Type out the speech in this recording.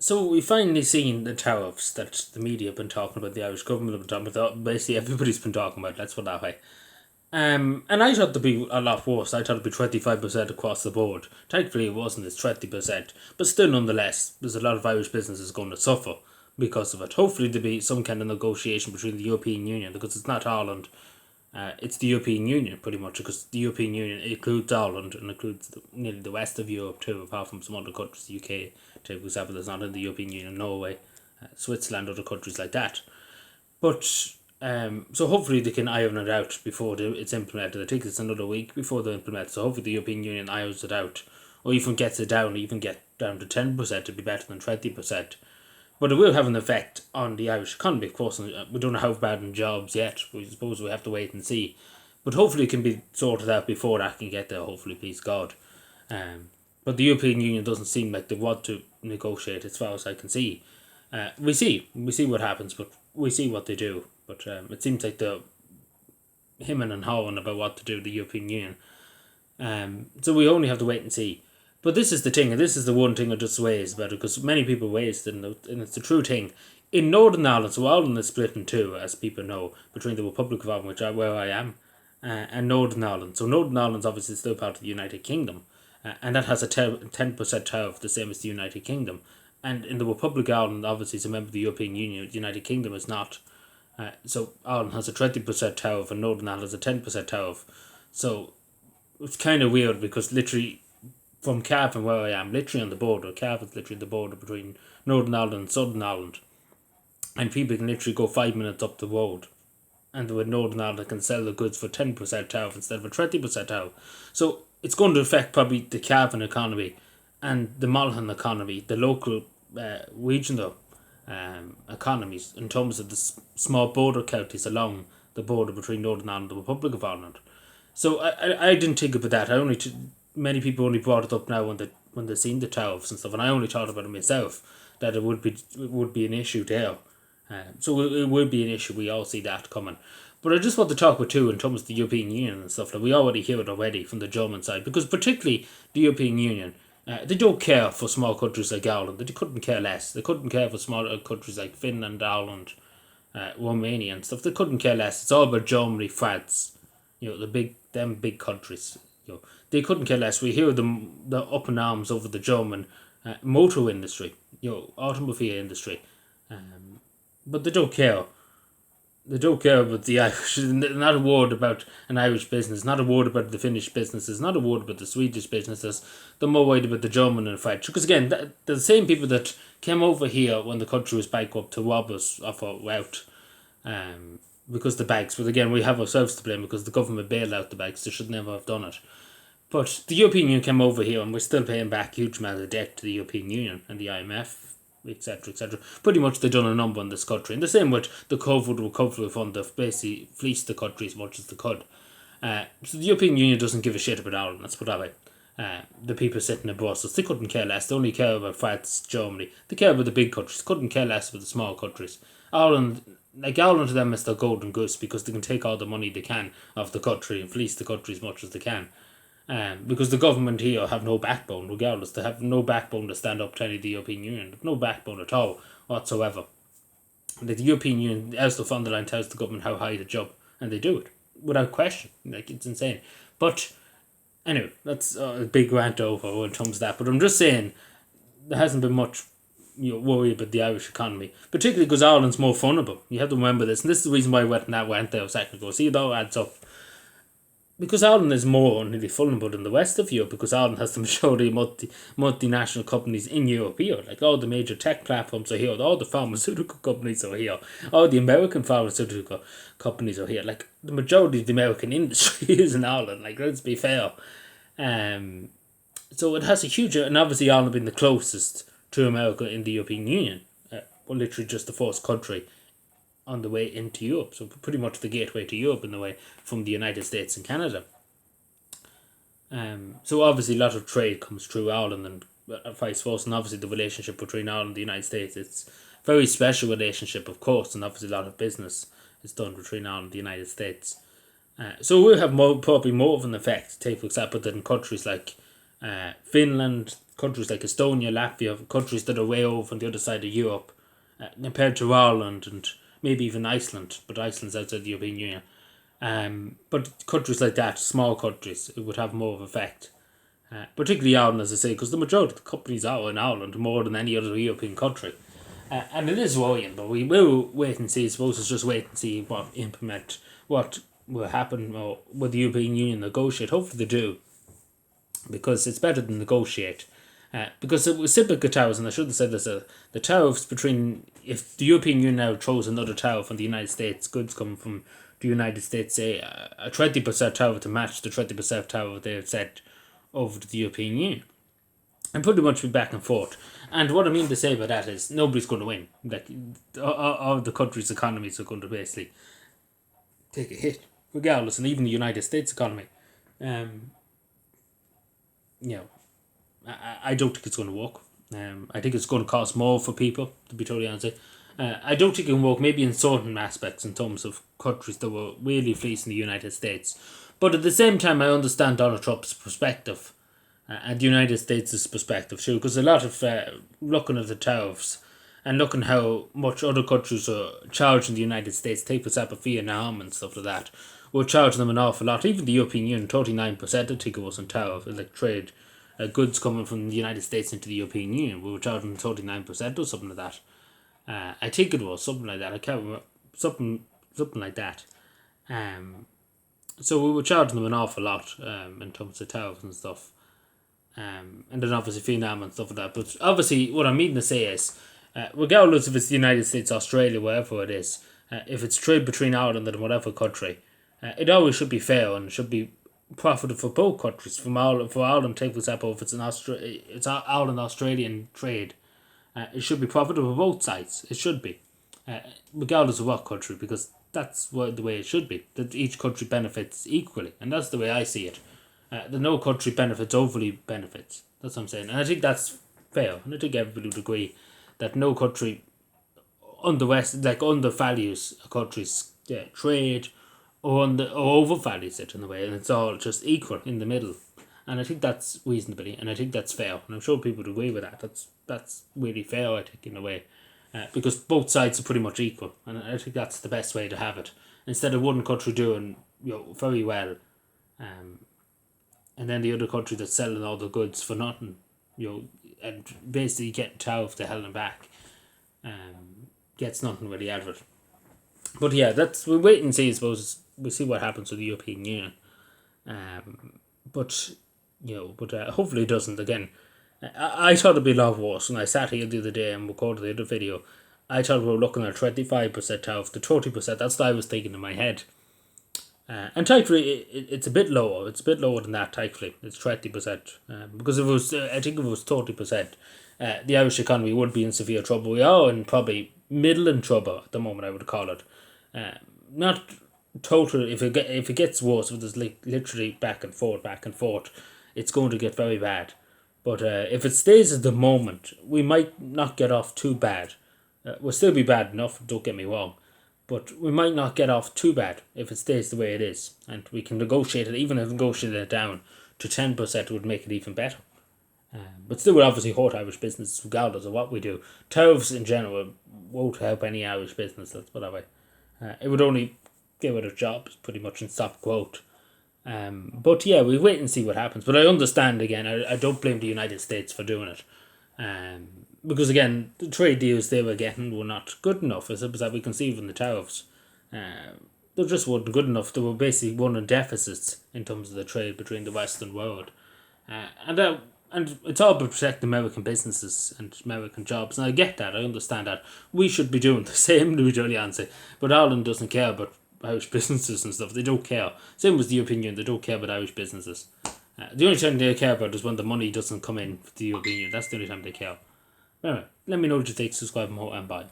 So we finally seen the tariffs that the media have been talking about, the Irish government have been talking about, basically everybody's been talking about, let's put it that way. And I thought it'd be a lot worse. I thought it'd be 25% across the board. Thankfully it wasn't, it's 20%. But still nonetheless, there's a lot of Irish businesses going to suffer because of it. Hopefully there'll be some kind of negotiation between the European Union, because it's not Ireland, it's the European Union pretty much, because the European Union includes Ireland and includes nearly the west of Europe too, apart from some other countries, the UK, for example, that's not in the European Union, Norway, Switzerland, other countries like that. But so hopefully they can iron it out before it's implemented. I think it's another week before they implement it, so hopefully the European Union irons it out, or even gets it down, even get down to 10%, it'd be better than 20%. But it will have an effect on the Irish economy, of course. And we don't know how bad in jobs yet. We suppose we have to wait and see. But hopefully it can be sorted out before that can get there, hopefully, please God. But the European Union doesn't seem like they want to negotiate, as far as I can see. We see what happens, but we see what they do. But it seems like they're hemming and hawing about what to do with the European Union. So we only have to wait and see. But this is the thing, and this is the one thing I just ways about it, because many people waste it, and it's the true thing. In Northern Ireland, so Ireland is split in two, as people know, between the Republic of Ireland, where I am, and Northern Ireland. So Northern Ireland's obviously still part of the United Kingdom, and that has a 10% tariff, the same as the United Kingdom. And in the Republic of Ireland, obviously, it's a member of the European Union, the United Kingdom is not. So Ireland has a 20% tariff, and Northern Ireland has a 10% tariff. So it's kind of weird, because literally, from Cavan, where I am, literally on the border. Cavan's literally the border between Northern Ireland and Southern Ireland. And people can literally go 5 minutes up the road. And with Northern Ireland can sell the goods for 10% tariff instead of a 20% tariff. So it's going to affect probably the Cavan economy and the Malhan economy, the local regional economies, in terms of the small border counties along the border between Northern Ireland and the Republic of Ireland. So I didn't think about that. Many people only brought it up now when they seen the tariffs and stuff, and I only thought about it myself, that it would be an issue there. So it would be an issue. We all see that coming. But I just want to talk about too in terms of the European Union and stuff. Like, we already hear it already from the German side, because particularly the European Union, they don't care for small countries like Ireland. They couldn't care less. They couldn't care for smaller countries like Finland, Ireland, Romania and stuff. They couldn't care less. It's all about Germany, France, them big countries. They couldn't care less. We hear them, the up in arms over the German motor industry, automobile industry, but they don't care. They don't care about the Irish. Not a word about an Irish business. Not a word about the Finnish businesses. Not a word about the Swedish businesses. They're more worried about the German and French. Because again, they're the same people that came over here when the country was bankrupt to rob us off our route. Because the banks. But again, we have ourselves to blame, because the government bailed out the banks. They should never have done it. But the European Union came over here, and we're still paying back huge amounts of debt to the European Union and the IMF, etc., etc. Pretty much they've done a number on this country. And the same with the COVID recovery fund, they've basically fleeced the country as much as they could. So the European Union doesn't give a shit about Ireland, let's put it that way. The people sitting in Brussels, they couldn't care less. They only care about France, Germany. They care about the big countries. They couldn't care less about the small countries. Ireland to them is their golden goose, because they can take all the money they can off the country and fleece the country as much as they can. Because the government here have no backbone, regardless. They have no backbone to stand up to any of the European Union. They have no backbone at all, whatsoever. The European Union, Ursula von der Leyen tells the government how high to jump, and they do it, without question. It's insane. But, anyway, that's a big rant over when it comes to that. But I'm just saying, there hasn't been much worry about the Irish economy, particularly because Ireland's more vulnerable. You have to remember this, and this is the reason why I went on that rant there a second ago. See, it all adds up. Because Ireland is more nearly vulnerable than the rest of Europe, because Ireland has the majority of multinational companies in Europe here. Like, all the major tech platforms are here, all the pharmaceutical companies are here, all the American pharmaceutical companies are here. Like, the majority of the American industry is in Ireland, like, let's be fair. So it has a huge, and obviously Ireland being the closest to America in the European Union, literally just the first country on the way into Europe, so pretty much the gateway to Europe in the way from the United States and Canada. So obviously a lot of trade comes through Ireland and vice versa, and obviously the relationship between Ireland and the United States, it's a very special relationship, of course, and obviously a lot of business is done between Ireland and the United States. So we'll have probably more of an effect, take for example, than countries like Finland, countries like Estonia, Latvia, countries that are way over on the other side of Europe, compared to Ireland and maybe even Iceland, but Iceland's outside the European Union. But countries like that, small countries, it would have more of an effect. Particularly Ireland, as I say, because the majority of the companies are in Ireland more than any other European country. And it is worrying, but we will wait and see. I suppose it's just wait and see what will happen, or will the European Union negotiate. Hopefully they do, because it's better than negotiate. Because it was simple tariffs, and I should have said this, the tariffs between, if the European Union now throws another tariff on the United States, goods coming from the United States, say a 20% tariff to match the 20% tariff they have set over to the European Union. And pretty much be back and forth. And what I mean to say by that is nobody's going to win. Like, all the countries' economies are going to basically take a hit, regardless, and even the United States economy. You know, I don't think it's going to work. I think it's going to cost more for people, to be totally honest. I don't think it can work, maybe in certain aspects in terms of countries that were really fleecing the United States. But at the same time, I understand Donald Trump's perspective and the United States' perspective too, because a lot of looking at the tariffs and looking how much other countries are charging the United States, take for example Vietnam and stuff like that, we're charging them an awful lot. Even the European Union, 39% I think it was on tariff, like trade goods coming from the United States into the European Union. We were charging 39% or something like that. I think it was something like that. I can't remember, something like that. So we were charging them an awful lot in terms of tariffs and stuff. And then obviously Vietnam and stuff like that. But obviously what I mean to say is, regardless if it's the United States, Australia, wherever it is, if it's trade between Ireland and whatever country, it always should be fair and should be profitable for both countries. For Ireland, take for example, if it's it's Ireland Australian trade, it should be profitable for both sides. It should be, regardless of what country, because that's the way it should be. That each country benefits equally, and that's the way I see it. That no country benefits overly benefits. That's what I'm saying, and I think that's fair. And I think everybody would agree that no country undervalues a country's trade or overvalues it in a way, and it's all just equal in the middle. And I think that's reasonably, and I think that's fair, and I'm sure people would agree with that. That's really fair, I think, in a way, because both sides are pretty much equal, and I think that's the best way to have it. Instead of one country doing very well, and then the other country that's selling all the goods for nothing, and basically getting tariff to hell and back, gets nothing really out of it. But yeah, we'll wait and see. I suppose we'll see what happens with the European Union. But hopefully it doesn't. Again, I thought it'd be a lot worse when I sat here the other day and recorded the other video. I thought we were looking at 25% tariff to 30%. That's what I was thinking in my head. And thankfully, it's a bit lower. It's a bit lower than that. Thankfully, it's 20%. Because if it was, I think if it was 30%, the Irish economy would be in severe trouble. We are in probably middling trouble at the moment, I would call it. Not total. If it gets worse, if there's literally back and forth, it's going to get very bad. But if it stays at the moment, we might not get off too bad. We'll still be bad enough. Don't get me wrong. But we might not get off too bad if it stays the way it is. And we can negotiate it, even if negotiate it down to 10% would make it even better. But still would obviously hurt Irish business regardless of what we do. Tariffs in general won't help any Irish business, let's put it that way. It would only get rid of jobs pretty much and stop growth. But yeah, we wait and see what happens. But I understand again, I don't blame the United States for doing it. Because again, the trade deals they were getting were not good enough, as we can see from the tariffs. They just weren't good enough. They were basically running deficits in terms of the trade between the Western world. And it's all to protect American businesses and American jobs. And I get that, I understand that. We should be doing the same, to be totally honest. But Ireland doesn't care about Irish businesses and stuff. They don't care. Same with the European Union, they don't care about Irish businesses. The only time they care about is when the money doesn't come in for the European Union. That's the only time they care. Anyway, let me know what you think, subscribe more, and bye.